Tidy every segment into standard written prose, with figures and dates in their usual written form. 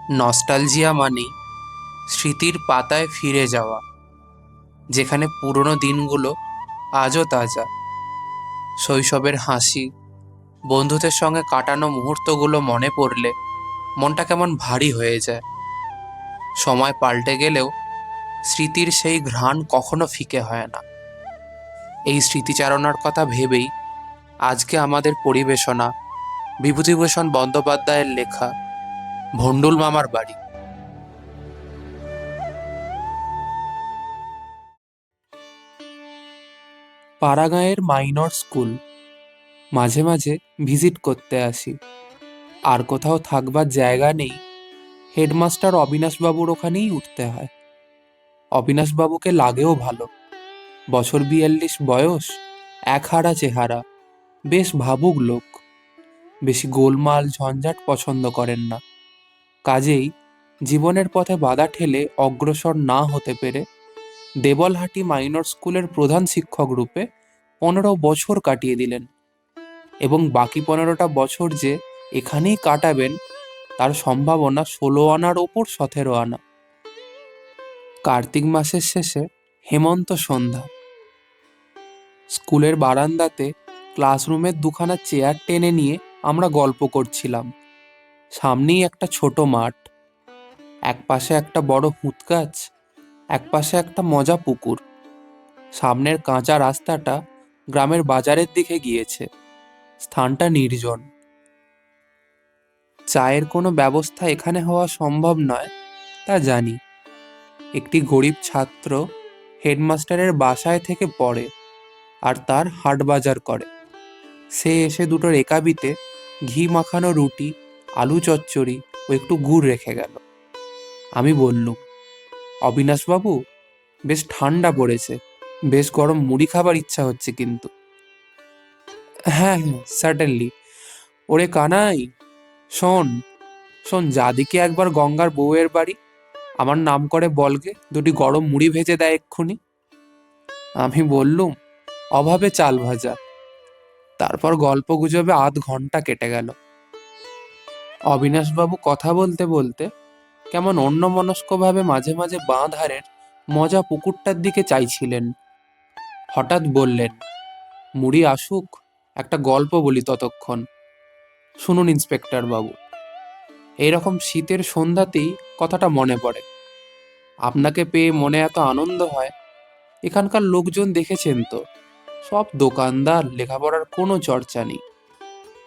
Nostalgia মানেই স্মৃতির পাতায় ফিরে যাওয়া, যেখানে পুরনো দিনগুলো আজও তাজা। শৈশবের হাসি, বন্ধুদের সঙ্গে কাটানো মুহূর্তগুলো মনে পড়লে মনটা কেমন ভারী হয়ে যায়। সময় পাল্টে গেলেও স্মৃতির সেই ঘ্রাণ কখনো ফিকে হয় না। এই স্মৃতিচারণার কথা ভেবেই আজকে আমাদের পরিবেশনা বিভূতিভূষণ বন্দ্যোপাধ্যায়ের লেখা ভন্ডুল মামার বাড়ি। পাড়াগাঁয়ের মাইনর স্কুল, মাঝে মাঝে ভিজিট করতে আসি। আর কোথাও থাকবার জায়গা নেই, হেডমাস্টার অবিনাশবাবুর ওখানেই উঠতে হয়। অবিনাশবাবুকে লাগেও ভালো। বছর ৪২ বয়স, একহারা চেহারা, বেশ ভাবুক লোক। বেশি গোলমাল ঝঞ্ঝাট পছন্দ করেন না। কাজেই জীবনের পথে বাধা ঠেলে অগ্রসর না হতে পেরে দেবলহাটি মাইনর স্কুলের প্রধান শিক্ষক রূপে ১৫ বছর কাটিয়ে দিলেন। এবং বাকি ১৫টা বছর যে এখানেই কাটাবেন তার সম্ভাবনা ১৬ আনার ওপর ১৭ আনা। কার্তিক মাসের শেষে হেমন্ত সন্ধ্যা। স্কুলের বারান্দাতে ক্লাসরুমের দুখানা চেয়ার টেনে নিয়ে আমরা গল্প করছিলাম। সামনেই একটা ছোট মাঠ, একপাশে একটা বড় হুঁত গাছ, একপাশে একটা মজা পুকুর। সামনের কাঁচা রাস্তাটা গ্রামের বাজারের দিকে গিয়েছে। স্থানটা নির্জন। চায়ের কোনো ব্যবস্থা এখানে হওয়া সম্ভব নয় তা জানি। একটি গরিব ছাত্র হেডমাস্টারের বাসায় থেকে পড়ে আর তার হাট বাজার করে। সে এসে দুটো রেকাবিতে ঘি মাখানো রুটি, আলু চচ্চড়ি ও একটু গুড় রেখে গেল। আমি বললুম, অবিনাশবাবু, বেশ ঠান্ডা পড়েছে, বেশ গরম মুড়ি খাবার ইচ্ছা হচ্ছে কিন্তু। হ্যাঁ হ্যাঁ, সার্টেনলি। ওরে কানাই, শোন শোন, যাদিকে একবার গঙ্গার বউয়ের বাড়ি, আমার নাম করে বলগে দুটি গরম মুড়ি ভেজে দেয় এক্ষুনি। আমি বললুম, অভাবে চাল ভাজা। তারপর গল্প গুজবে আধ ঘন্টা কেটে গেল। অবিনাশবাবু কথা বলতে বলতে কেমন অন্যমনস্কভাবে মাঝে মাঝে বাঁ ধারের মজা পুকুরটার দিকে চাইছিলেন। হঠাৎ বললেন, মুড়ি আসুক, একটা গল্প বলি ততক্ষণ। শুনুন ইন্সপেক্টর বাবু, এইরকম শীতের সন্ধ্যাতেই কথাটা মনে পড়ে। আপনাকে পেয়ে মনে এত আনন্দ হয়। এখানকার লোকজন দেখেছেন তো, সব দোকানদার, লেখাপড়ার কোনো চর্চা নেই।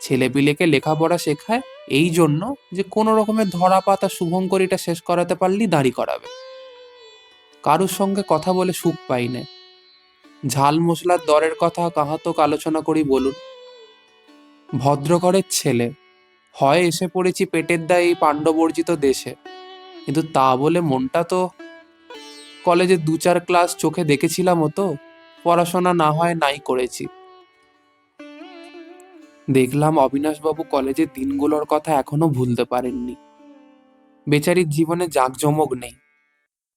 ছেলেপিলেকে লেখাপড়া শেখায় এই জন্য যে কোনো রকমের ধরা পাতা শুভঙ্করীটা শেষ করাতে পারলেই দাঁড়ি করাবে। কারুর সঙ্গে কথা বলে সুখ পাই না। ঝাল মশলার দরের কথা কাহাতক আলোচনা করি বলুন। ভদ্রঘরের ছেলে, হয় এসে পড়েছি পেটের দায়ে এই পাণ্ডবর্জিত দেশে, কিন্তু তা বলে মনটা তো। কলেজে ২-৪ ক্লাস চোখে দেখেছিলাম তো, পড়াশোনা না হয় নাই করেছি। দেখলাম অবিনাশবাবু কলেজের দিনগুলোর কথা এখনো ভুলতে পারেননি। বেচারির জীবনে জাঁকজমক নেই,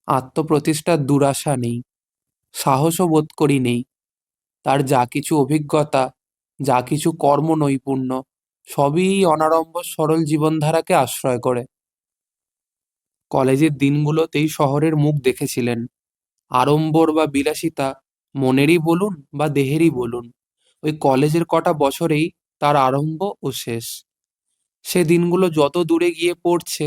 আত্মপ্রতিষ্ঠার দুরাশা নেই, সাহসও বোধ করি নেই। তার যা কিছু অভিজ্ঞতা, যা কিছু কর্ম নৈপুণ্য, সবই অনাড়ম্বর সরল জীবনধারাকে আশ্রয় করে। কলেজের দিনগুলোতেই শহরের মুখ দেখেছিলেন। আড়ম্বর বা বিলাসিতা মনেরই বলুন বা দেহেরই বলুন, ওই কলেজের কটা বছরেই তার আরম্ভ ও শেষ। সে দিনগুলো যত দূরে গিয়ে পড়ছে,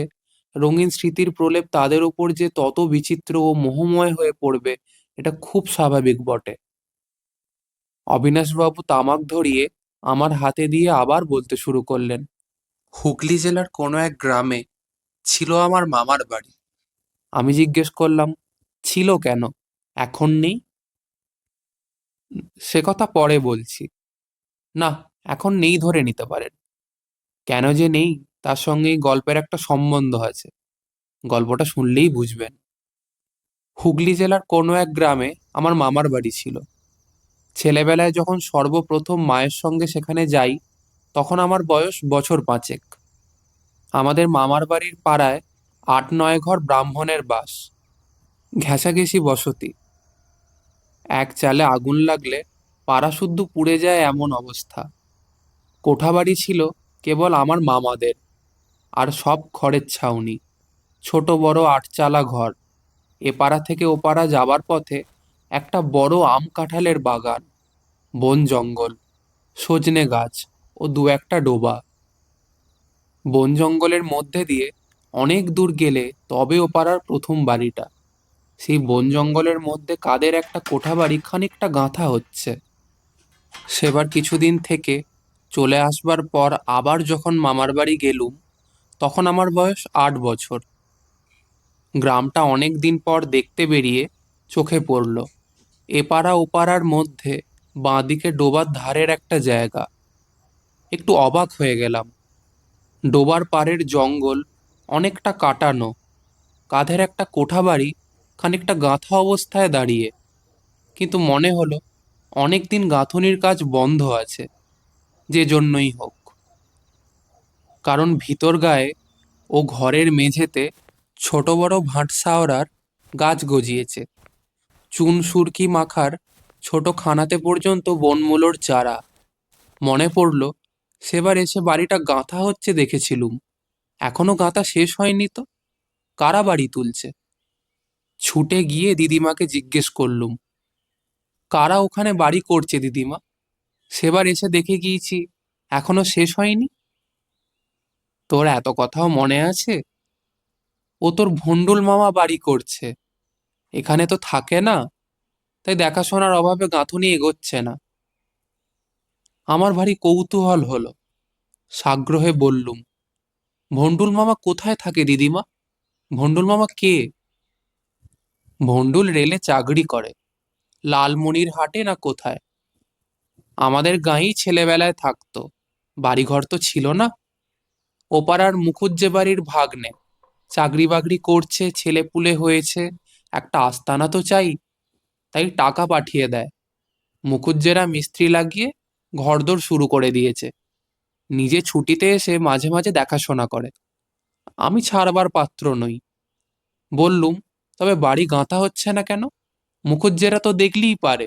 রঙিন স্মৃতির প্রলেপ তাদের উপর যে তত বিচিত্র ও মোহময় হয়ে পড়বে, এটা খুব স্বাভাবিক বটে। অবিনাশবাবু তামাক ধরিয়ে আমার হাতে দিয়ে আবার বলতে শুরু করলেন, হুগলি জেলার কোনো এক গ্রামে ছিল আমার মামার বাড়ি। আমি জিজ্ঞেস করলাম, ছিল কেন, এখন নেই? সে কথা পরে বলছি। না, এখন নেই ধরে নিতে পারেন। কেন যে নেই তার সঙ্গে এই গল্পের একটা সম্বন্ধ আছে। গল্পটা শুনলেই বুঝবেন। হুগলি জেলার কোনো এক গ্রামে আমার মামার বাড়ি ছিল। ছেলেবেলায় যখন সর্বপ্রথম মায়ের সঙ্গে সেখানে যাই, তখন আমার বয়স বছর ৫ আমাদের মামার বাড়ির পাড়ায় ৮-৯ ঘর ব্রাহ্মণের বাস, ঘেঁষাঘেঁষি বসতি। এক চালে আগুন লাগলে পাড়া শুদ্ধ পুড়ে যায় এমন অবস্থা। কোঠাবাড়ি ছিল কেবল আমার মামাদের, আর সব খড়ের ছাউনি। ছোট বড় আটচালা ঘর। এপাড়া থেকে ওপাড়া যাবার পথে একটা বড় আম কাঁঠালের বাগান, বন জঙ্গল, সজনে গাছ ও দু একটা ডোবা। বন জঙ্গলের মধ্যে দিয়ে অনেক দূর গেলে তবে ওপাড়ার প্রথম বাড়িটা। সেই বন জঙ্গলের মধ্যে কাদের একটা কোঠা বাড়ি খানিকটা গাঁথা হচ্ছে। সেবার কিছুদিন থেকে চলে আসবার পর আবার যখন মামার বাড়ি গেলুম, তখন আমার বয়স 8 বছর। গ্রামটা অনেক দিন পর দেখতে বেরিয়ে চোখে পড়ল। এপাড়া ওপাড়ার মধ্যে বাঁদিকে ডোবার ধারের একটা জায়গা। একটু অবাক হয়ে গেলাম। ডোবার পাড়ের জঙ্গল অনেকটা কাটানো, কাঁধের একটা কোঠা বাড়ি খানিকটা গাঁথা অবস্থায় দাঁড়িয়ে। কিন্তু মনে হলো অনেকদিন গাঁথুনির কাজ বন্ধ আছে, যে জন্যই হোক। কারণ ভিতর গায়ে ও ঘরের মেঝেতে ছোট বড় ভাটশাওড়ার গাছ গজিয়েছে। চুন সুরকি মাখার ছোট খানাতে পর্যন্ত বনমূলোর চারা। মনে পড়ল সেবার এসে বাড়িটা গাঁথা হচ্ছে দেখেছিলুম। এখনো গাঁথা শেষ হয়নি তো, কারা বাড়ি তুলছে? ছুটে গিয়ে দিদিমাকে জিজ্ঞেস করলুম, কারা ওখানে বাড়ি করছে দিদিমা? সেবার এসে দেখে গিয়েছি এখনো শেষ হয়নি। তোর এত কথাও মনে আছে? ও তোর ভন্ডুল মামা বাড়ি করছে, এখানে তো থাকে না, তাই দেখাশোনার অভাবে গাঁথুনি এগোচ্ছে না। আমার ভারী কৌতূহল হলো, সাগ্রহে বললুম, ভন্ডুল মামা কোথায় থাকে দিদিমা? ভন্ডুল মামা কে? ভন্ডুল রেলে চাকরি করে, লালমনির হাটে না কোথায়। আমাদের গাঁয়েই ছেলেবেলায় থাকতো, বাড়িঘর তো ছিল না। ওপাড়ার মুখুজ্জে বাড়ির ভাগ্নে, চাকরি বাকরি করছে, ছেলেপুলে হয়েছে, একটা আস্তানা তো চাই, তাই টাকা পাঠিয়ে দেয়। মুখুজ্জেরা মিস্ত্রি লাগিয়ে ঘরদোর শুরু করে দিয়েছে। নিজে ছুটিতে এসে মাঝে মাঝে দেখাশোনা করে। আমি ছাড়বার পাত্র নই। বললুম, তবে বাড়ি গাঁথা হচ্ছে না কেন? মুখুজ্জেরা তো দেখলেই পারে।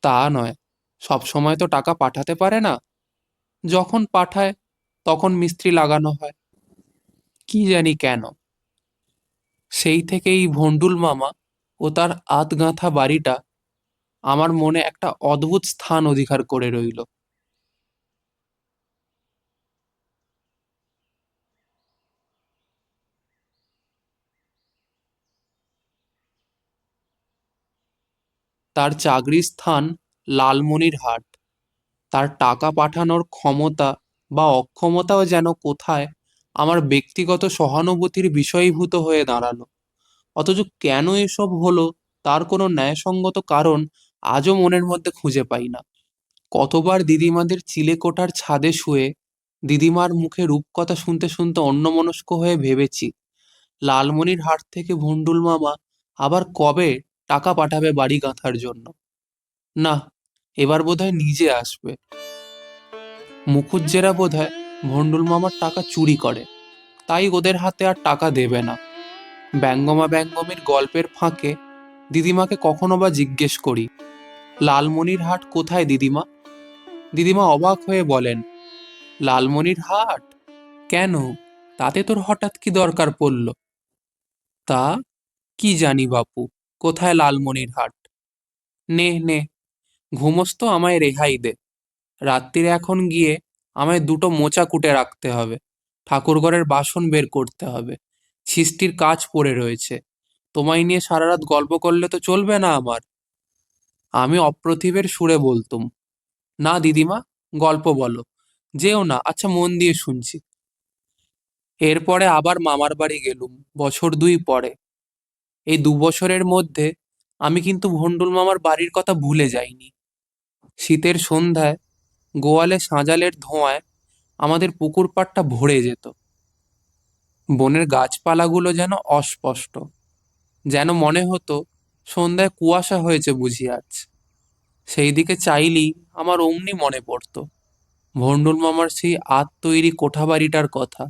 তা নয়, সব সময় তো টাকা পাঠাতে পারে না, যখন পাঠায় তখন মিস্ত্রি লাগানো হয়। কি জানি কেন, সেই থেকেই ভন্ডুল মামা ও তার আধ গাঁথা বাড়িটা আমার মনে একটা অদ্ভুত স্থান অধিকার করে রইল। তার চাকরির স্থান লালমনিরহাট। তার টাকা পাঠানোর ক্ষমতা বা অক্ষমতাও যেন কোথায় আমার ব্যক্তিগত সহানুভূতির বিষয়ীভূত হয়ে দাঁড়ালো। অথচ কেন এসব হলো তার কোনো ন্যায়সঙ্গত কারণ আজও মনের মধ্যে খুঁজে পাই না। কতবার দিদিমাদের চিলেকোঠার ছাদে শুয়ে দিদিমার মুখে রূপকথা শুনতে শুনতে অন্যমনস্ক হয়ে ভেবেছি, লালমনির হাট থেকে ভন্ডুল মামা আবার কবে টাকা পাঠাবে বাড়ি গাঁথার জন্য। না, এবার বোধহয় নিজে আসবে। মুখুজ্জেরা বোধহয় ভন্ডুল মামার টাকা চুরি করে, তাই ওদের হাতে আর টাকা দেবে না। ব্যঙ্গমা ব্যঙ্গমের গল্পের ফাঁকে দিদিমাকে কখনো বা জিজ্ঞেস করি, লালমনির হাট কোথায় দিদিমা? দিদিমা অবাক হয়ে বলেন, লালমনির হাট? কেন, তাতে তোর হঠাৎ কি দরকার পড়ল? তা কি জানি বাপু, কোথায় লালমনির হাট। নে নে, ঘুমোস তো, আমায় রেহাই দে। রাত্রিরে এখন গিয়ে আমায় দুটো মোচা কুটে রাখতে হবে, ঠাকুরঘরের বাসন বের করতে হবে, ছিষ্টির কাজ পড়ে রয়েছে। তোমায় নিয়ে সারা রাত গল্প করলে তো চলবে না আমার। আমি অপ্রতিভের সুরে বলতুম, না দিদিমা, গল্প বলো, যেও না, আচ্ছা মন দিয়ে শুনছি। এরপরে আবার মামার বাড়ি গেলুম বছর দুই পরে। এই 2 বছরের মধ্যে আমি কিন্তু ভন্ডুল মামার বাড়ির কথা ভুলে যাইনি। শীতের সন্ধ্যায় গোয়ালে সাঁজালের ধোঁয়ায় আমাদের পুকুর পাড়টা ভরে যেত। বনের গাছপালাগুলো যেন অস্পষ্ট, যেন মনে হতো সন্ধ্যায় কুয়াশা হয়েছে বুঝি আজ। সেই দিকে চাইলেই আমার অমনি মনে পড়তো ভন্ডুল মামার সেই আত তৈরি কোঠা বাড়িটার কথা।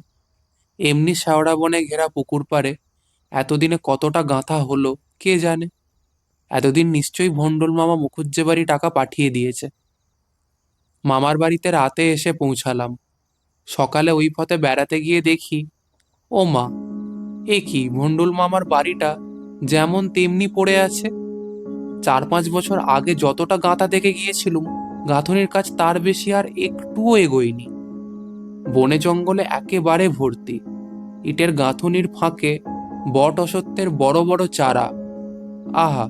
এমনি শ্যাওড়া বনে ঘেরা পুকুর পাড়ে এতদিনে কতটা গাঁথা হলো কে জানে। এতদিন নিশ্চয়ই ভন্ডুল মামা মুখুজ্জে বাড়ি টাকা পাঠিয়ে দিয়েছে। মামার বাড়িতে রাতে এসে পৌঁছালাম। সকালে ওই পথে বেড়াতে গিয়ে দেখি, ও মা, এ কি, ভন্ডুল মামার বাড়িটা যেমন তেমনি পড়ে আছে। 4-5 বছর আগে যতটা গাঁথা দেখে গিয়েছিলুম, গাঁথুনির কাজ তার বেশি আর একটুও এগোয়নি। বনে জঙ্গলে একেবারে ভর্তি। ইটের গাঁথুনির ফাঁকে বট অসত্যের বড় বড় চারা। আহা,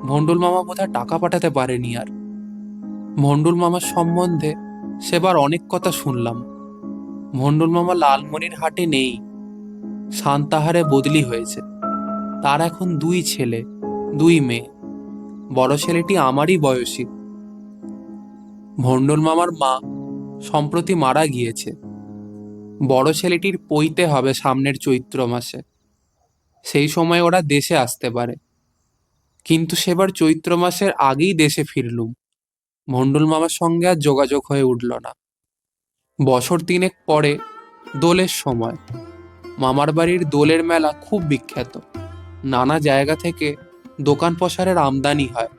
ভন্ডুল মামা বোধহয় টাকা পাঠাতে পারেনি আর। ভন্ডুল মামার সম্বন্ধে সেবার অনেক কথা শুনলাম। ভন্ডুল মামা লালমনির হাটে নেই, সান্তাহারে বদলি হয়েছে। তার এখন 2 ছেলে, 2 মেয়ে। বড় ছেলেটি আমারই বয়সী। ভন্ডুল মামার মা সম্প্রতি মারা গিয়েছে। বড় ছেলেটির পৈতে হবে সামনের চৈত্র মাসে। সেই সময় ওরা দেশে আসতে পারে, কিন্তু সেবার চৈত্র মাসের আগেই দেশে ফিরলুম। ভন্ডুল মামার সঙ্গে আর যোগাযোগ হয়ে উঠল না। বছর 3 পরে দোলের সময়। মামার বাড়ির দোলের মেলা খুব বিখ্যাত। নানা জায়গা থেকে দোকান পসারের আমদানি হয়।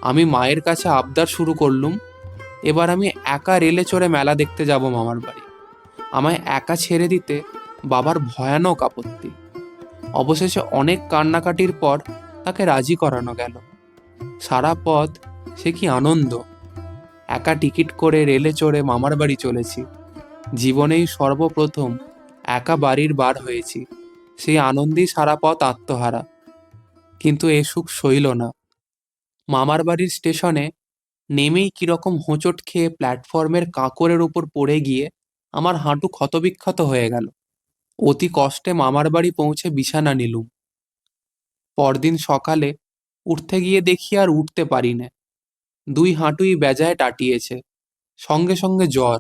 আমি মায়ের কাছে আবদার শুরু করলুম, এবার আমি একা রেলে চড়ে মেলা দেখতে যাব মামার বাড়ি। আমায় একা ছেড়ে দিতে বাবার ভয়ানক আপত্তি। অবশেষে অনেক কান্নাকাটির পর তাকে রাজি করানো গেল। সারা পথ সে কি আনন্দ! একা টিকিট করে রেলে চড়ে মামার বাড়ি চলেছি। জীবনেই সর্বপ্রথম একা বাড়ির বার হয়েছি। সেই আনন্দেই সারা পথ আত্মহারা। কিন্তু এ সুখ সইল না। মামার বাড়ির স্টেশনে নেমেই কিরকম হোঁচট খেয়ে প্ল্যাটফর্মের কাঁকরের উপর পড়ে গিয়ে আমার হাঁটু ক্ষতবিক্ষত হয়ে গেল। অতি কষ্টে মামার বাড়ি পৌঁছে বিছানা নিলুম। পরদিন সকালে উঠতে গিয়ে দেখি আর উঠতে পারি না। 2 হাঁটুই বেজায় টাটিয়েছে, সঙ্গে সঙ্গে জ্বর।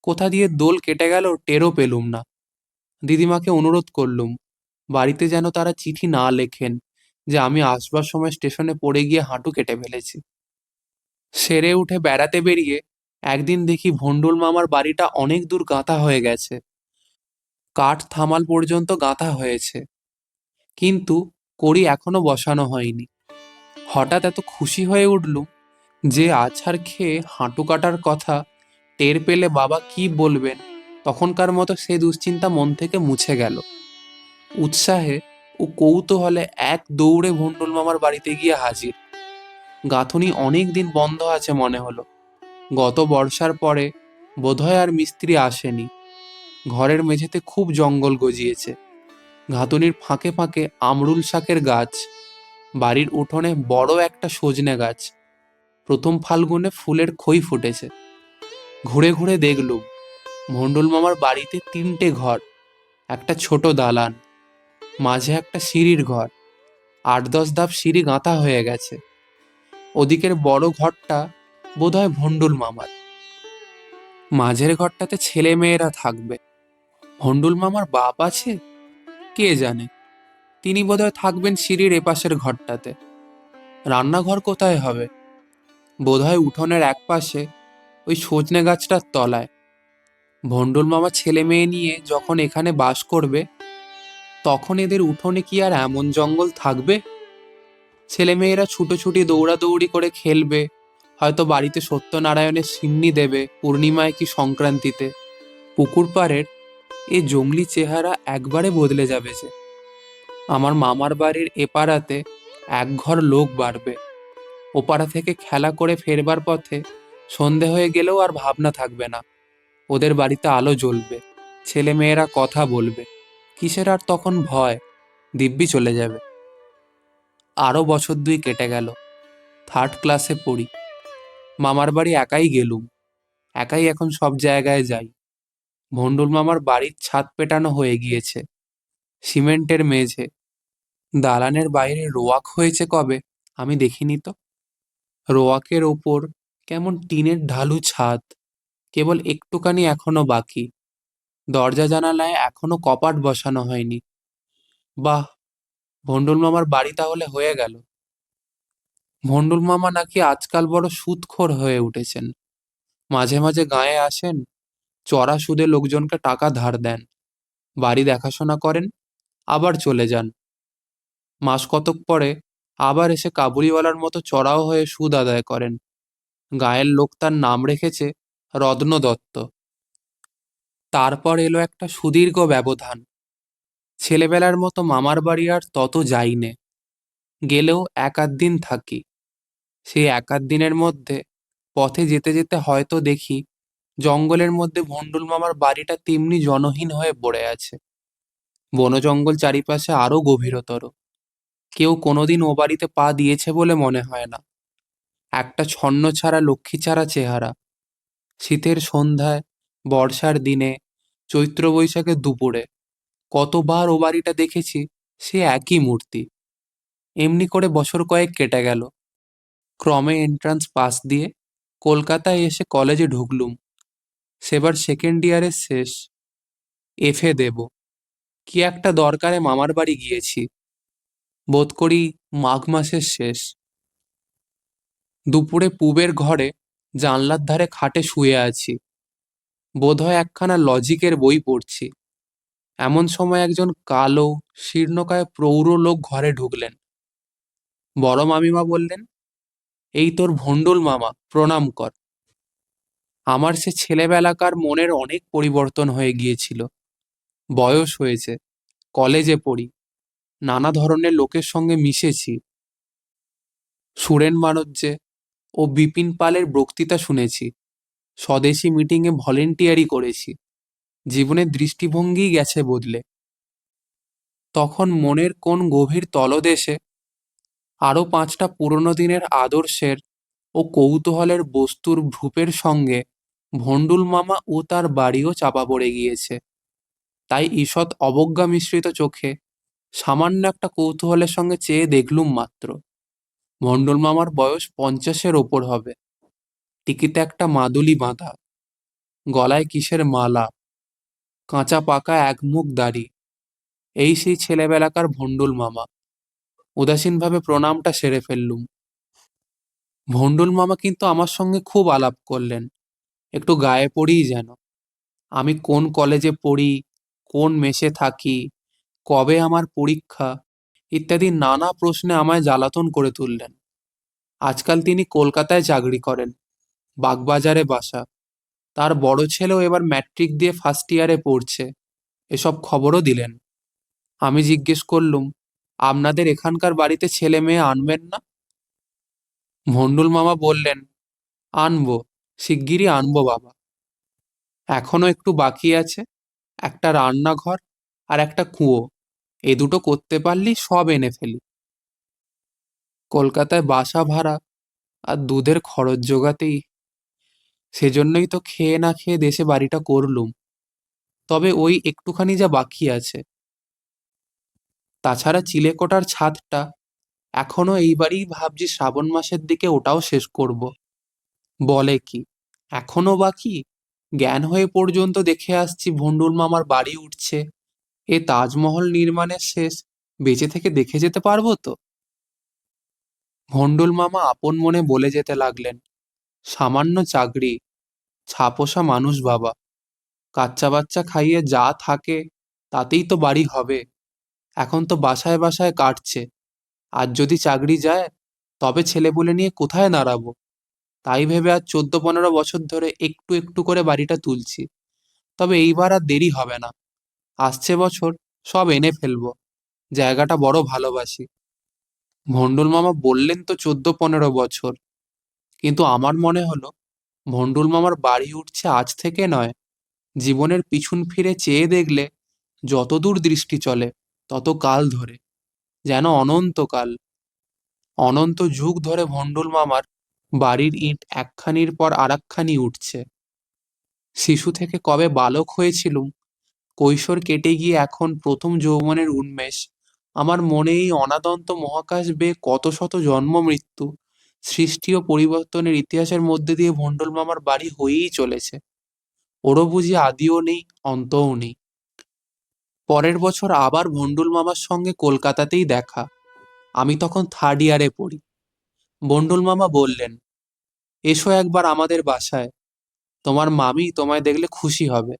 কোথা দিয়ে দোল কেটে গেল টেরও পেলুম না। দিদিমাকে অনুরোধ করলুম বাড়িতে যেন তারা চিঠি না লেখেন যে আমি আসবার সময় স্টেশনে পড়ে গিয়ে হাঁটু কেটে ফেলেছি। সেরে উঠে বেড়াতে বেরিয়ে একদিন দেখি ভন্ডুল মামার বাড়িটা অনেক দূর গাঁথা হয়ে গেছে। কাঠ থামাল পর্যন্ত গাঁথা হয়েছে, কিন্তু কড়ি এখনো বসানো হয়নি। হঠাৎ এত খুশি হয়ে উঠলুম যে আছাড় খেয়ে হাঁটু কাটার কথা টের পেলে বাবা কি বলবেন, তখনকার মতো সে দুশ্চিন্তা মন থেকে মুছে গেল। উৎসাহে ও কৌতূহলে এক দৌড়ে ভন্ডুল মামার বাড়িতে গিয়ে হাজির। গাঁথুনি অনেক দিন বন্ধ আছে মনে হলো। গত বর্ষার পরে বোধহয় আর মিস্ত্রি আসেনি। ঘরের মেঝেতে খুব জঙ্গল গজিয়েছে। গাঁথুনির ফাঁকে ফাঁকে আমরুল শাকের গাছ। বাড়ির উঠোনে বড় একটা সজনে গাছ। প্রথম ফাল্গুনে ফুলের খই ফুটেছে। ঘুরে ঘুরে দেখলুম ভন্ডুল মামার বাড়িতে 3টে ঘর, একটা ছোট দালান, মাঝে একটা সিঁড়ির ঘর। 8-10 ধাপ সিঁড়ি গাঁথা হয়ে গেছে। ওদিকের বড় ঘরটা বোধহয় ভন্ডুল মামার। মাঝের ঘরটাতে ছেলে মেয়েরা থাকবে। ভন্ডুল মামার বাপ আছে? কে জানে। তিনি বোধহয় থাকবেন সিঁড়ির এপাশের ঘরটাতে। রান্নাঘর কোথায় হবে? বোধহয় উঠোনের একপাশে ওই সজনে গাছটার তলায়। ভন্ডুল মামা ছেলে মেয়ে নিয়ে যখন এখানে বাস করবে, তখন এদের উঠোনে কি আর এমন জঙ্গল থাকবে? ছেলেমেয়েরা ছুটোছুটি দৌড়াদৌড়ি করে খেলবে, হয়তো বাড়িতে সত্যনারায়ণের সিন্নি দেবে পূর্ণিমায় কি সংক্রান্তিতে। পুকুর পাড়ের এ জংলি চেহারা একবারে বদলে যাবে যে। আমার মামার বাড়ির এপাড়াতে এক ঘর লোক বাড়বে। ওপাড়া থেকে খেলা করে ফেরবার পথে সন্ধে হয়ে গেলেও আর ভাবনা থাকবে না। ওদের বাড়িতে আলো জ্বলবে, ছেলে মেয়েরা কথা বলবে। কিসের আর তখন ভয়? দিব্যি চলে যাবে। আরো বছর 2 কেটে গেল। 3rd ক্লাসে পড়ি। মামার বাড়ি একাই গেলুম। একাই এখন সব জায়গায় যাই। ভন্ডুল মামার বাড়ির ছাদ পেটানো হয়ে গিয়েছে, সিমেন্টের মেঝে। দালানের বাইরে রোয়াক হয়েছে কবে আমি দেখিনি তো। রোয়াকের ওপর কেমন টিনের ঢালু ছাদ, কেবল একটুখানি এখনো বাকি। দরজা জানালায় এখনো কপাট বসানো হয়নি। বাহ, ভন্ডুল মামার বাড়ি তাহলে হয়ে গেল। ভন্ডুল মামা নাকি আজকাল বড় সুদখোর হয়ে উঠেছেন। মাঝে মাঝে গাঁয়ে আসেন, চড়া সুদে লোকজনকে টাকা ধার দেন, বাড়ি দেখাশোনা করেন, আবার চলে যান। মাস কতক পরে আবার এসে কাবুলিওয়ালার মতো চড়াও হয়ে সুদ আদায় করেন। গাঁয়ের লোক তার নাম রেখেছে রত্ন দত্ত। তারপর এলো একটা সুদীর্ঘ ব্যবধান। ছেলেবেলার মতো মামার বাড়ি আর তত যাই নে, গেলেও এক আধ দিন থাকি। সেই এক আধ দিনের মধ্যে পথে যেতে যেতে হয়তো দেখি জঙ্গলের মধ্যে ভন্ডুল মামার বাড়িটা তেমনি জনহীন হয়ে পড়ে আছে। বন জঙ্গল চারিপাশে আরো গভীরতর। কেউ কোনোদিন ও বাড়িতে পা দিয়েছে বলে মনে হয় না। একটা ছন্ন ছাড়া লক্ষ্মী ছাড়া চেহারা। শীতের সন্ধ্যায়, বর্ষার দিনে, চৈত্র বৈশাখের দুপুরে কতবার ও বাড়িটা দেখেছি, সে একই মূর্তি। এমনি করে বছর কয়েক কেটে গেল। ক্রমে এন্ট্রান্স পাস দিয়ে কলকাতায় এসে কলেজে ঢুকলুম। সেবার সেকেন্ড ইয়ারের শেষ। এফে দেব। কি একটা দরকারে মামার বাড়ি গিয়েছি। বোধ করি মাঘ মাসের শেষ। দুপুরে পুবের ঘরে জানলার ধারে খাটে শুয়ে আছি। বোধহয় একখানা লজিকের বই পড়ছি। এমন সময় একজন কালো শীর্ণকায় প্রৌঢ় লোক ঘরে ঢুকলেন। বড় মামিমা বললেন, এই তোর ভন্ডুল মামা, প্রণাম কর। আমার সে ছেলেবেলাকার মনের অনেক পরিবর্তন হয়ে গিয়েছিল। বয়স হয়েছে, কলেজে পড়ি, নানা ধরনের লোকের সঙ্গে মিশেছি। সুরেন বানজ্জে ও বিপিন পালের বক্তৃতা শুনেছি। স্বদেশী মিটিংয়ে ভলেন্টিয়ারি করেছি। জীবনের দৃষ্টিভঙ্গি গেছে বদলে। তখন মনের কোন গভীর তলদেশে আরো 5টা পুরনো দিনের আদর্শের ও কৌতূহলের বস্তুর ভ্রূপের সঙ্গে ভন্ডুল মামা ও তার বাড়িও চাপা পড়ে গিয়েছে। তাই ঈষৎ অবজ্ঞা মিশ্রিত চোখে সামান্য একটা কৌতূহলের সঙ্গে চেয়ে দেখলুম মাত্র। ভন্ডুল মামার বয়স 50-এর ওপর হবে। টিকিতে একটা মাদুলি বাঁধা, গলায় কিসের মালা, কাঁচা পাকা এক মুখ দাড়ি। এই সেই ছেলেবেলাকার ভন্ডুল মামা। উদাসীনভাবে প্রণামটা সেরে ফেললুম। ভন্ডুল মামা কিন্তু আমার সঙ্গে খুব আলাপ করলেন, একটু গায়ে পড়েই যেন। আমি কোন কলেজে পড়ি, কোন মেসে থাকি, কবে আমার পরীক্ষা ইত্যাদি নানা প্রশ্নে আমায় জ্বালাতন করে তুললেন। আজকাল তিনি কলকাতায় চাকরি করেন, বাগবাজারে বাসা। তার বড় ছেলেও এবার ম্যাট্রিক দিয়ে ফার্স্ট ইয়ারে পড়ছে, এসব খবরও দিলেন। আমি জিজ্ঞেস করলুম, আপনাদের এখানকার বাড়িতে ছেলে মেয়ে আনবেন না? ভন্ডুল মামা বললেন, আনবো, শিগগিরই আনবো বাবা। এখনো একটু বাকি আছে, একটা রান্নাঘর আর একটা কুয়ো। এ দুটো করতে পারলেই সব এনে ফেলি। কলকাতায় বাসা ভাড়া আর দুধের খরচ জোগাতেই, সেজন্যই তো খেয়ে না খেয়ে দেশে বাড়িটা করলুম। তবে ওই একটুখানি যা বাকি আছে। তাছাড়া চিলেকোঠার ছাদটা এখনো এইবারই ভাবছি শ্রাবণ মাসের দিকে ওটাও শেষ করব। বলে কি, এখনো বাকি? জ্ঞান হয়ে পর্যন্ত দেখে আসছি ভন্ডুল মামার বাড়ি উঠছে। এ তাজমহল নির্মাণের শেষ বেঁচে থেকে দেখে যেতে পারবো তো? ভন্ডুল মামা আপন মনে বলে যেতে লাগলেন, সামান্য চাকরি, ছাপোষা মানুষ বাবা। কাচ্চা বাচ্চা খাইয়ে যা থাকে তাতেই তো বাড়ি হবে। এখন তো বাসায় বাসায় কাটছে। আর যদি চাকরি যায়, তবে ছেলেপুলে নিয়ে কোথায় দাঁড়াবো? তাই ভেবে আজ 14-15 বছর ধরে একটু একটু করে বাড়িটা তুলছি। তবে এইবার আর দেরি হবে না। আসছে বছর সব এনে ফেলবো। জায়গাটা বড় ভালোবাসি। ভন্ডুল মামা বললেন তো 14-15 বছর, কিন্তু আমার মনে হলো ভন্ডুল মামার বাড়ি উঠছে আজ থেকে নয়। জীবনের পিছন ফিরে চেয়ে দেখলে যতদূর দৃষ্টি চলে তত কাল ধরে, যেন অনন্তকাল। অনন্ত যুগ ধরে ভন্ডুল মামার বাড়ির ইট একখানির পর আরেকখানি উঠছে। শিশু থেকে কবে বালক হয়েছিলুম, কৈশোর কেটে গিয়ে এখন প্রথম যৌবনের উন্মেষ। আমার মনে এই অনাদন্ত মহাকাশ বেয়ে কত শত জন্ম মৃত্যু, সৃষ্টি ও পরিবর্তনের ইতিহাসের মধ্যে দিয়ে ভন্ডুল মামার বাড়ি হয়েই চলেছে। ওরও বুঝি আদিও নেই, অন্তও নেই। পরের বছর আবার ভন্ডুল মামার সঙ্গে কলকাতাতেই দেখা। আমি তখন থার্ড ইয়ারে পড়ি। ভন্ডুল মামা বললেন, এসো একবার আমাদের বাসায়। তোমার মামি তোমায় দেখলে খুশি হবে।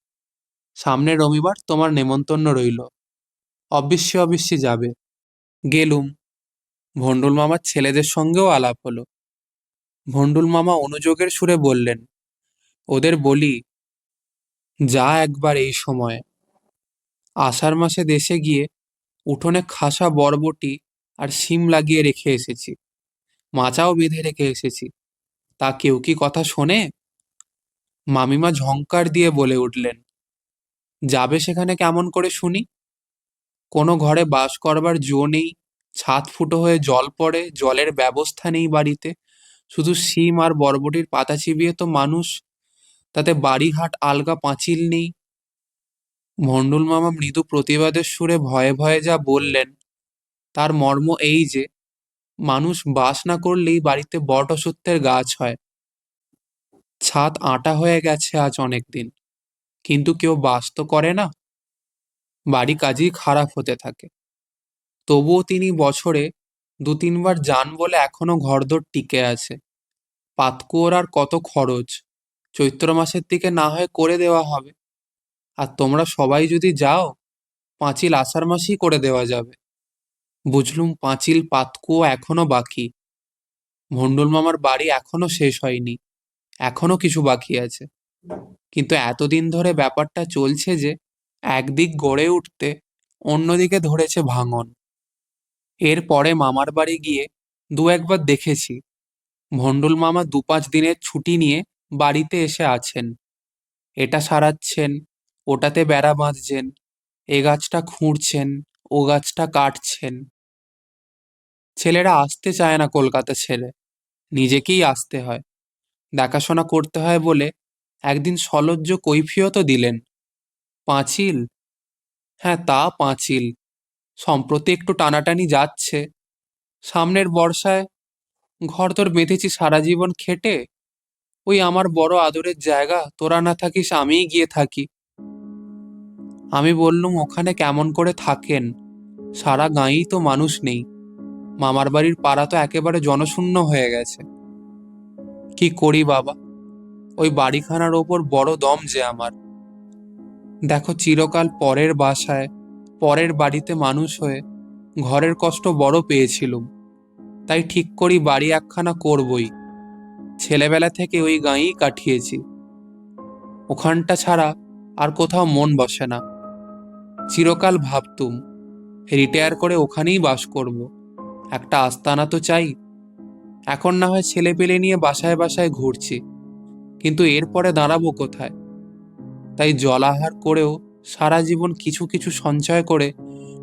সামনের রবিবার তোমার নেমন্তন্ন রইল। অবশ্যই অবশ্যই যাবে। গেলুম। ভন্ডুল মামার ছেলেদের সঙ্গেও আলাপ হলো। ভন্ডুল মামা অনুযোগের সুরে বললেন, ওদের বলি, যা একবার এই সময়ে। আষাঢ় মাসে দেশে গিয়ে উঠোনে খাসা বরবটি আর শিম লাগিয়ে রেখে এসেছি, মাচাও বেঁধে রেখে এসেছি। তা কেউ কি কথা শোনে? মামিমা ঝংকার দিয়ে বলে উঠলেন, যাবে সেখানে কেমন করে শুনি? কোনো ঘরে বাস করবার জো নেই, ছাদ ফুটো হয়ে জল পড়ে, জলের ব্যবস্থা নেই বাড়িতে, শুধু শিম আর বরবটির পাতা চিবিয়ে তো মানুষ, তাতে বাড়িঘাট আলগা পাঁচিল নেই। মণ্ডল মামা মৃদু প্রতিবাদের সুরে ভয়ে ভয়ে যা বললেন, তার মর্ম এই যে মানুষ বাস না করলেই বাড়িতে বট অশ্বত্থের গাছ হয়। ছাদ আঁটা হয়ে গেছে আজ অনেক দিন, কিন্তু কেউ বাস তো করে না, বাড়ি কাজেই খারাপ হতে থাকে। তবুও তিনি বছরে 2-3 বার যান বলে এখনো ঘরদোর টিকে আছে। পাতকুয়োর আর কত খরচ, চৈত্র মাসের দিকে না হয় করে দেওয়া হবে। আর তোমরা সবাই যদি যাও, পাঁচিল আষাঢ় মাসেই করে দেওয়া যাবে। বুঝলুম পাঁচিল পাতকুয়ো এখনো বাকি। মণ্ডল মামার বাড়ি এখনো শেষ হয়নি, এখনো কিছু বাকি আছে। কিন্তু এতদিন ধরে ব্যাপারটা চলছে যে একদিক গড়ে উঠতে অন্যদিকে ধরেছে ভাঙন। এর পরে মামার বাড়ি গিয়ে 2-1 বার দেখেছি মণ্ডল মামা 2-5 দিনের ছুটি নিয়ে বাড়িতে এসে আছেন। এটা সারাচ্ছেন, ওটাতে বেড়া বাঁধছেন, এ গাছটা খুঁড়ছেন, ও গাছটা কাটছেন। ছেলেরা আসতে চায় না কলকাতা ছেড়ে, নিজেকেই আসতে হয়, দেখাশোনা করতে হয় বলে একদিন সলজ্জ কৈফিয়তও দিলেন। পাঁচিল, হ্যাঁ তা পাঁচিল, সম্প্রতি একটু টানাটানি যাচ্ছে। সামনের বর্ষায় ঘরদোর বেঁধেছি সারা জীবন খেটে, ওই আমার বড় আদরের জায়গা, তোরা না থাকিস আমিই গিয়ে থাকি। আমি বললুম, ওখানে কেমন করে থাকেন? সারা গাঁয়েই তো মানুষ নেই, মামার বাড়ির পাড়া তো একেবারে জনশূন্য হয়ে গেছে। কি করি বাবা, ওই বাড়িখানার ওপর বড় দম যে আমার। দেখো, চিরকাল পরের বাসায়, পরের বাড়িতে মানুষ হয়ে ঘরের কষ্ট বড় পেয়েছিলুম, তাই ঠিক করি বাড়ি একখানা করবই। ছেলেবেলা থেকে ওই গাঁয়েই কাটিয়েছি, ওখানটা ছাড়া আর কোথাও মন বসে না। চিরকাল ভাবতুম রিটায়ার করে ওখানেই বাস করব, একটা আস্তানা তো চাই। এখন না হয় ছেলে পেলে নিয়ে বাসায় বাসায় ঘুরছি, কিন্তু এরপরে দাঁড়াবো কোথায়? তাই জলাহার করেও সারা জীবন কিছু কিছু সঞ্চয় করে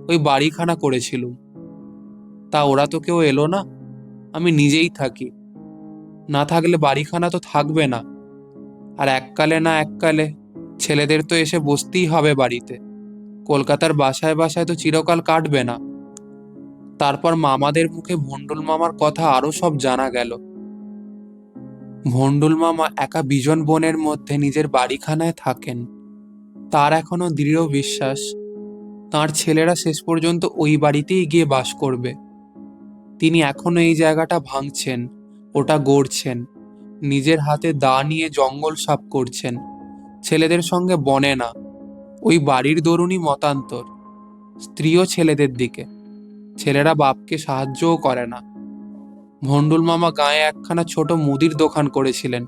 ওই বাড়িখানা করেছিলুম। তা ওরা তো কেউ এলো না, আমি নিজেই থাকি। না থাকলে বাড়িখানা তো থাকবে না, আর এককালে না এককালে ছেলেদের তো এসে বসতেই হবে বাড়িতে। কলকাতার বাসায় বাসায় তো চিরকাল কাটবে না। তারপর মামাদের মুখে ভণ্ডুল মামার কথা আরো সব জানা গেল। ভণ্ডুল মামা একা বিজন বনের মধ্যে নিজের বাড়িখানায় থাকেন। তার এখনো দৃঢ় বিশ্বাস তার ছেলেরা শেষ পর্যন্ত ওই বাড়িতেই গিয়ে বাস করবে। তিনি এখনো এই জায়গাটা ভাঙছেন, ওটা গড়ছেন, নিজের হাতে দা নিয়ে জঙ্গল সাফ করছেন। ছেলেদের সঙ্গে বনে না, ওই বাড়ির দরুনই মতান্তর, স্ত্রীও ছেলেদের দিকে। ছেলেরা বাপকে সাহায্যও করে না। ভণ্ডুল মামা গায়ে একখানা ছোট মুদির দোকান করেছিলেন,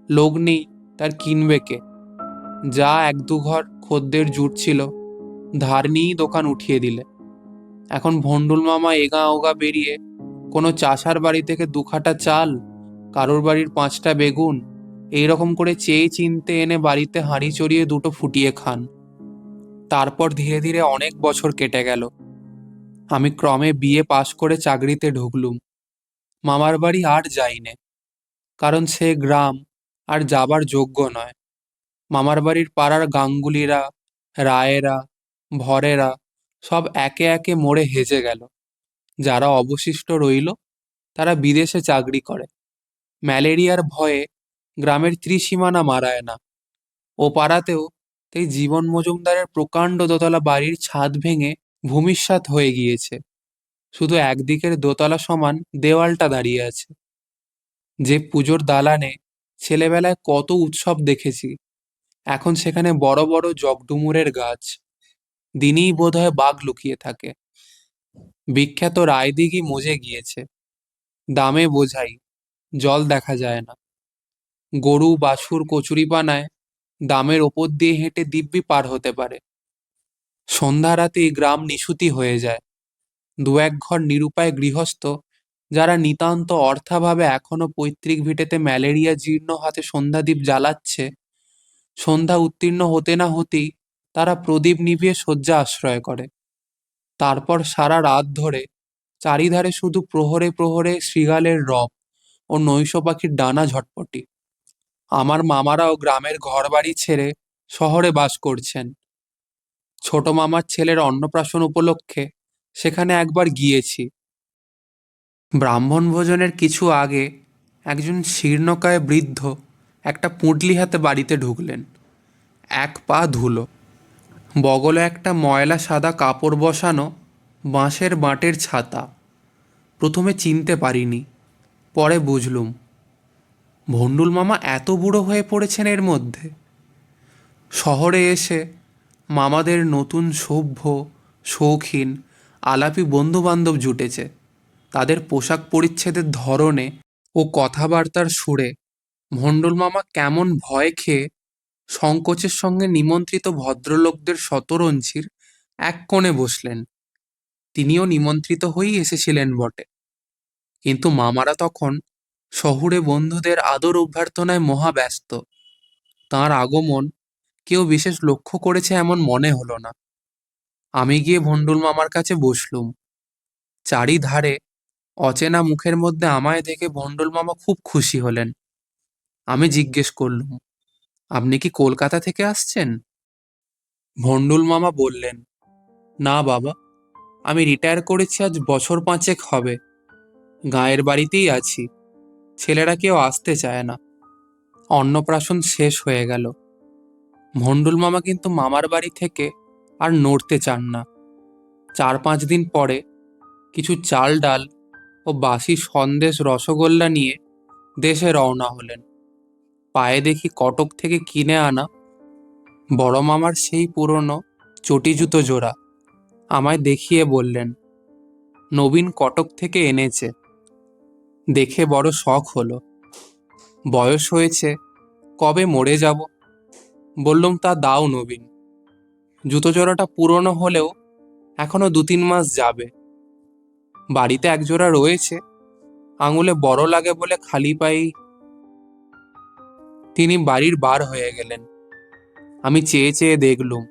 লোক নেই, তার কিনবে কে? যা 1-2 ঘর খদ্দের জুটছিল, ধার নিয়েই দোকান উঠিয়ে দিলে। এখন ভণ্ডুল মামা এগা ওগা বেরিয়ে কোনো চাষার বাড়ি থেকে 2 খাটা চাল, কারোর বাড়ির 5টা বেগুন, এইরকম করে চেয়ে চিনতে এনে বাড়িতে হাঁড়ি চড়িয়ে 2টো ফুটিয়ে খান। তারপর ধীরে ধীরে অনেক বছর কেটে গেল। আমি ক্রমে বিএ পাশ করে চাকরিতে ঢুকলুম। মামার বাড়ি আর যাইনে, কারণ সে গ্রাম আর যাবার যোগ্য নয়। মামার বাড়ির পাড়ার গাঙ্গুলিরা, রায়েরা, ভরেরা সব একে একে মরে হেজে গেল। যারা অবশিষ্ট রইল তারা বিদেশে চাকরি করে। ম্যালেরিয়ার ভয়ে গ্রামের ত্রিসীমানা মারায় না। ও পাড়াতেও তাই জীবন মজুমদারের প্রকাণ্ড দোতলা বাড়ির ছাদ ভেঙে ভূমিসাৎ হয়ে গিয়েছে। শুধু একদিকের দোতলা সমান দেওয়ালটা দাঁড়িয়ে আছে। যে পুজোর দালানে ছেলেবেলায় কত উৎসব দেখেছি, এখন সেখানে বড় বড় জগডুমুরের গাছ। দিনেই বোধহয় বাঘ লুকিয়ে থাকে। বিখ্যাত রায়দিঘি মজে গিয়েছে, দামে বোঝাই, জল দেখা যায় না। গরু বাছুর কচুরিপানায় দামের ওপর দিয়ে হেঁটে দিব্যি পার হতে পারে। সন্ধ্যা রাতেই গ্রাম নিশুতি হয়ে যায়। দু এক ঘর নিরুপায় গৃহস্থ, যারা নিতান্ত অর্থাভাবে এখনো পৈতৃক ভিটেতে ম্যালেরিয়া জীর্ণ হাতে সন্ধ্যাদীপ জ্বালাচ্ছে, সন্ধ্যা উত্তীর্ণ হতে না হতেই তারা প্রদীপ নিভিয়ে শয্যা আশ্রয় করে। তারপর সারা রাত ধরে চারিধারে শুধু প্রহরে প্রহরে শৃগালের রব ও নৈশ পাখির ডানা ঝটপটি। আমার মামারাও গ্রামের ঘরবাড়ি ছেড়ে শহরে বাস করছেন। ছোট মামার ছেলের অন্নপ্রাশন উপলক্ষে সেখানে একবার গিয়েছি। ব্রাহ্মণ ভোজনের কিছু আগে একজন শীর্ণকায় বৃদ্ধ একটা পুঁটলি হাতে বাড়িতে ঢুকলেন। এক পা ধুলো, বগলে একটা ময়লা সাদা কাপড় বসানো বাঁশের বাঁটের ছাতা। প্রথমে চিনতে পারিনি, পরে বুঝলুম ভণ্ডুল মামা এত বুড়ো হয়ে পড়েছেন এর মধ্যে। শহরে এসে মামাদের নতুন সভ্য, শৌখিন, আলাপি বন্ধুবান্ধব জুটেছে। তাদের পোশাক পরিচ্ছেদের ধরনে ও কথাবার্তার সুরে ভণ্ডুল মামা কেমন ভয় খেয়ে সংকোচের সঙ্গে নিমন্ত্রিত ভদ্রলোকদের শতরঞ্চির এক কোণে বসলেন। তিনিও নিমন্ত্রিত হয়েই এসেছিলেন বটে, কিন্তু মামারা তখন শহুরে বন্ধুদের আদর অভ্যর্থনায় মহা ব্যস্ত। তাঁর আগমন কেউ বিশেষ লক্ষ্য করেছে এমন মনে হলো না। আমি গিয়ে ভণ্ডুল মামার কাছে বসলুম। চারিধারে অচেনা মুখের মধ্যে আমায় দেখে ভণ্ডুল মামা খুব খুশি হলেন। আমি জিজ্ঞেস করলুম, আপনি কি কলকাতা থেকে আসছেন? ভণ্ডুল মামা বললেন, না বাবা, আমি রিটায়ার করেছি আজ বছর পাঁচেক হবে। গাঁয়ের বাড়িতেই আছি। ছেলেরা কেউ আসতে চায় না। অন্নপ্রাশন শেষ হয়ে গেল। ভণ্ডুল মামা কিন্তু মামার বাড়ি থেকে আর নড়তে চান না। 4-5 দিন পরে কিছু চাল ডাল ও বাসি সন্দেশ রসগোল্লা নিয়ে দেশে রওনা হলেন। পায়ে দেখি কটক থেকে কিনে আনা বড় মামার সেই পুরনো চটি জুতো জোড়া। আমায় দেখিয়ে বললেন, নবীন কটক থেকে এনেছে। দেখে বড় শখ হলো। বয়স হয়েছে, কবে মরে যাব। বললুম, তা দাও নবীন। জুতো জোড়াটা পুরনো হলেও এখনো 2-3 মাস যাবে। বাড়িতে একজোড়া রয়েছে, আঙুলে বড় লাগে বলে খালি পায়েই। তিনি বাড়ির বার হয়ে গেলেন। আমি চেয়ে চেয়ে দেখলুম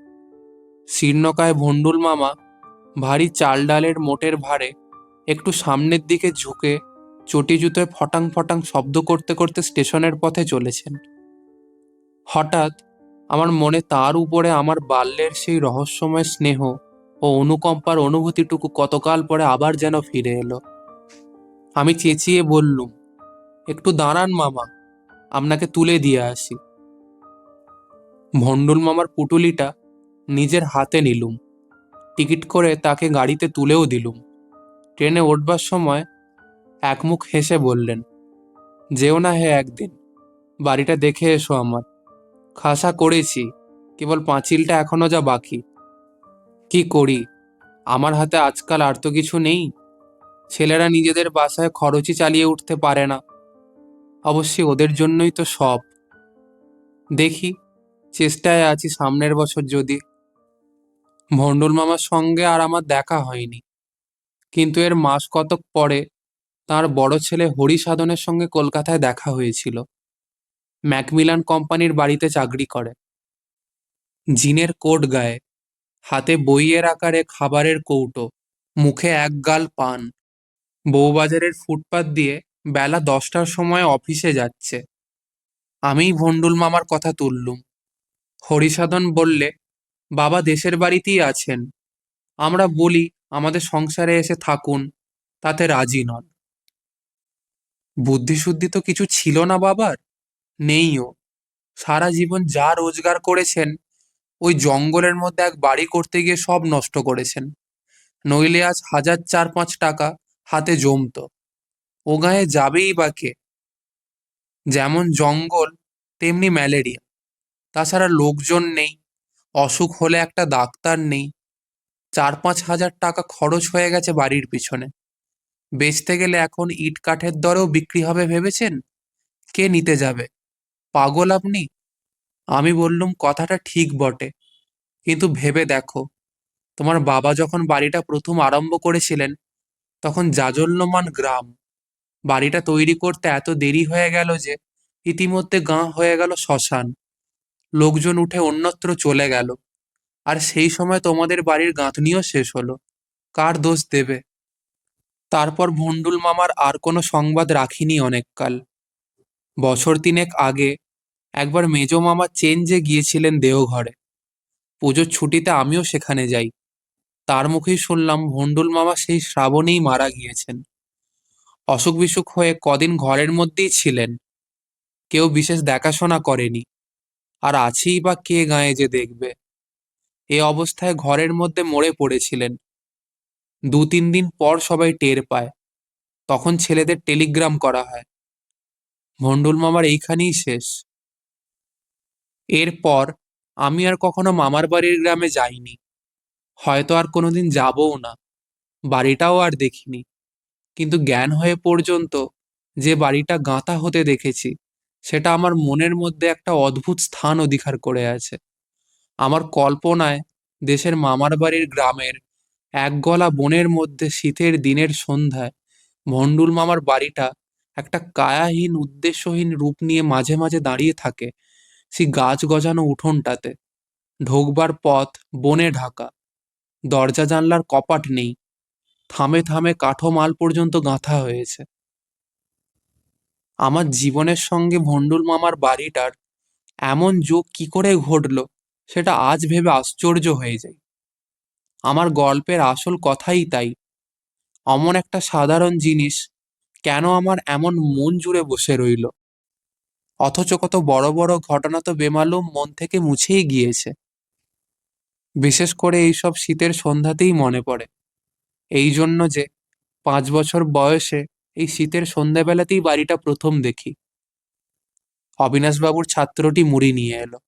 শীর্ণকায় ভণ্ডুল মামা ভারী চাল ডালের মোটের ভারে একটু সামনের দিকে ঝুঁকে চটি জুতোয় ফটাং ফটাং শব্দ করতে করতে স্টেশনের পথে চলেছেন। হঠাৎ আমার মনে তার উপরে আমার বাল্যের সেই রহস্যময় স্নেহ ও অনুকম্পার অনুভূতিটুকু কতকাল পরে আবার যেন ফিরে এলো। আমি চেঁচিয়ে বললুম, একটু দাঁড়ান মামা, আপনাকে তুলে দিয়ে আসি। ভণ্ডুল মামার পুটুলিটা নিজের হাতে নিলুম। টিকিট করে তাকে গাড়িতে তুলেও দিলুম। ট্রেনে উঠবার সময় একমুখ হেসে বললেন, যেও না হে একদিন, বাড়িটা দেখে এসো আমার। খাসা করেছি, কেবল পাঁচিলটা এখনো যা বাকি। কি করি, আমার হাতে আজকাল আর তো কিছু নেই। ছেলেরা নিজেদের বাসায় খরচই চালিয়ে উঠতে পারে না। অবশ্যই ওদের জন্যই তো সব। দেখি, চেষ্টায় আছি সামনের বছর যদি। ভণ্ডুল মামার সঙ্গে আর আমার দেখা হয়নি, কিন্তু এর মাস কতক পরে তার বড় ছেলে হরি সাধনের সঙ্গে কলকাতায় দেখা হয়েছিল। ম্যাকমিলান কোম্পানির বাড়িতে চাকরি করে। জিনের কোট গায়ে, হাতে বইয়ের আকারে খাবারের কৌটো, মুখে এক গাল পান। বউবাজারের ফুটপাত দিয়ে বেলা 10টার সময় অফিসে যাচ্ছে। আমিই ভণ্ডুল মামার কথা তুললুম। হরিসাধন বললে, বাবা দেশের বাড়িতেই আছেন। আমরা বলি আমাদের সংসারে এসে থাকুন, তাতে রাজি নন। বুদ্ধিশুদ্ধি তো কিছু ছিল না বাবার, নেইও। সারা জীবন যা রোজগার করেছেন ওই জঙ্গলের মধ্যে এক বাড়ি করতে গিয়ে সব নষ্ট করেছেন। নইলে আজ 1000-4-5 টাকা হাতে জমতো। ও গায়ে যাবেই বা কে? যেমন জঙ্গল তেমনি ম্যালেরিয়া। তাছাড়া লোকজন নেই, অসুখ হলে একটা ডাক্তার নেই। 4-5 হাজার টাকা খরচ হয়ে গেছে বাড়ির পিছনে। বেচতে গেলে এখন ইট কাঠের দরেও বিক্রি হবে ভেবেছেন? কে নিতে যাবে? পাগল আপনি? আমি বললুম, কথাটা ঠিক বটে, কিন্তু ভেবে দেখো, তোমার বাবা যখন বাড়িটা প্রথম আরম্ভ করেছিলেন তখন জাজল্যমান গ্রাম। বাড়িটা তৈরি করতে এত দেরি হয়ে গেল যে ইতিমধ্যে গাঁ হয়ে গেল শ্মশান। লোকজন উঠে অন্যত্র চলে গেল। আর সেই সময় তোমাদের বাড়ির গাঁথনিও শেষ হলো। কার দোষ দেবে? তারপর ভন্ডুল মামার আর কোনো সংবাদ রাখিনি অনেককাল। বছর তিনেক আগে একবার মেজো মামা চেঞ্জে গিয়েছিলেন দেওঘরে। পুজোর ছুটিতে আমিও সেখানে যাই। তার মুখেই শুনলাম ভন্ডুল মামা সেই শ্রাবণেই মারা গিয়েছেন। অসুখ বিসুখ হয়ে কদিন ঘরের মধ্যেই ছিলেন। কেউ বিশেষ দেখাশোনা করেনি। আর আছেই বা কে গায়ে যে দেখবে? এ অবস্থায় ঘরের মধ্যে মরে পড়েছিলেন। 2-3 দিন পর সবাই টের পায়। তখন ছেলেদের টেলিগ্রাম করা হয়। ভন্ডুল মামার এইখানেই শেষ। এরপর আমি আর কখনো মামার বাড়ির গ্রামে যাইনি। হয়তো আর কোনোদিন যাবও না। বাড়িটাও আর দেখিনি। কিন্তু জ্ঞান হয়ে পর্যন্ত যে বাড়িটা গাঁথা হতে দেখেছি সেটা আমার মনের মধ্যে একটা অদ্ভুত স্থান অধিকার করে আছে। আমার কল্পনায় দেশের মামার বাড়ির গ্রামের একগলা বনের মধ্যে শীতের দিনের সন্ধ্যায় ভন্ডুল মামার বাড়িটা একটা কায়াহীন উদ্দেশ্যহীন রূপ নিয়ে মাঝে মাঝে দাঁড়িয়ে থাকে সেই গাছ গজানো উঠোনটাতে। ঢোকবার পথ বনে ঢাকা। দরজা জানলার কপাট নেই। থামে থামে কাঠো মাল পর্যন্ত গাঁথা হয়েছে। আমার জীবনের সঙ্গে ভন্ডুল মামার বাড়িটার এমন যোগ কি করে ঘটল সেটা আজ ভেবে আশ্চর্য হয়ে যায়। আমার গল্পের আসল কথাই তাই। অমন একটা সাধারণ জিনিস কেন আমার এমন মন জুড়ে বসে রইল? অথচ কত বড় বড় ঘটনা তো বেমালুম মন থেকে মুছেই গিয়েছে। বিশেষ করে এইসব শীতের সন্ধ্যাতেই মনে পড়ে। এই জন্য যে 5 বছর বয়সে এই শীতের সন্ধ্যাবেলাতেই বাড়িটা প্রথম দেখি। অবিনাশবাবুর ছাত্রটি মুড়ি নিয়ে এলো।